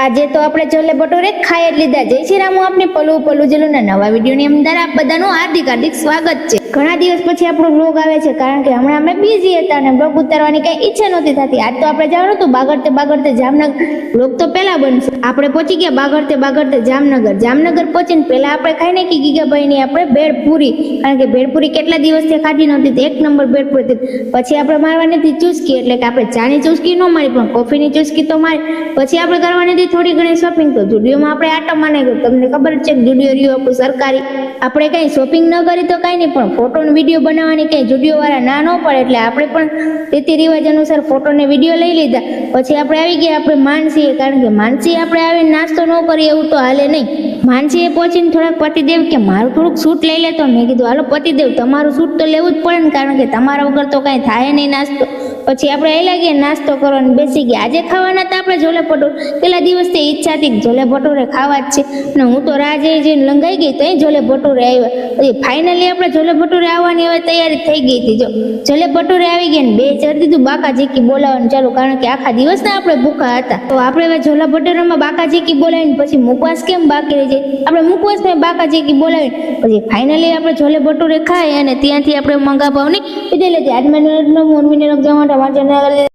આજે તો આપણે છોલે ભટુરે ખાઈ જ લીધા. જય શ્રી રામ. આપની પલ્લુ જેલુના નવા વિડીયોની અંદર આપ બધાનું હાર્દિક સ્વાગત છે. ઘણા દિવસ પછી આપણો બ્લોગ આવે છે, કારણ કે હમણાં અમે બિઝી હતા અને બ્લોગ ઉતારવાની કઈ ઈચ્છા નહોતી થતી. આજ તો આપણે જવાનું હતું બાગડતે જામનગર. બ્લોગ તો પહેલા બનશે. આપણે પહોંચી ગયા બાગડતે જામનગર પહોંચીને પહેલા આપણે ખાઈ નાખી ગીગાભાઈની આપણે ભેળપુરી, કારણ કે ભેળપુરી કેટલા દિવસથી ખાધી નહોતી, એક નંબર ભેળપુરી હતી. પછી આપણે મારવાની હતી ચુસ્કી, એટલે કે આપણે ચાની ચુસ્કી ન મારી પણ કોફીની ચુસ્કી તો મારી. પછી આપણે કરવાની હતી થોડી ઘણી શોપિંગ. તો જુડિયોમાં આપણે આટો માને ગયો. તમને ખબર છે કે જુડિયો રહ્યું આપણું સરકારી. આપણે કઈ શોપિંગ ન કરી તો કઈ નહીં, પણ ફોટો ને વિડીયો બનાવવાની કઈ જુડિયો વાળા ના ન પડે, એટલે આપણે પણ રીતિ રિવાજ અનુસાર ફોટો ને વિડીયો લઈ લીધા. પછી આપણે આવી ગયા આપણે માનસીએ, કારણ કે માનસી આપણે આવીને નાસ્તો ન કરીએ એવું તો હાલે નહીં. માનસીએ પહોંચીને થોડાક પતિદેવ કે મારું થોડુંક સૂટ લઈ લેતો. મેં કીધું હાલો પતિદેવ તમારું સૂટ તો લેવું જ પડે ને, કારણ કે તમારા વગર તો કઈ થાય નહીં નાસ્તો. પછી આપણે એ લાગીએ નાસ્તો કરવાનો બેસી ગયા. આજે ખાવાના હતા આપણે છોલે ભટુરે. પેલા દિવસથી ઈચ્છા હતી છોલે ભટુરે ખાવા જ છે, અને હું તો રાહ જઈને લંગાઈ ગઈ તો છોલે ભટુરે આવ્યા. પછી ફાઇનલી આપણે છોલે ભટુરે આવવાની હવે તૈયારી થઈ ગઈ હતી. જો છોલે ભટુરે આવી ગયા ને બે ચડી દીધું બાકાજીકી બોલાવવાનું ચાલુ, કારણ કે આખા દિવસના આપણે ભૂખા હતા. તો આપણે હવે છોલા ભટુરેમાં બાકાજીકી બોલાવીને પછી મુખવાસ કેમ બાકી રહી જાય, આપણે મુખવાસમાં બાકાજીકી બોલાવીને પછી ફાઇનલી આપણે છોલે ભટુરે ખાઈ અને ત્યાંથી આપણે મંગા ભાવની લીધી. આજ મેં જવા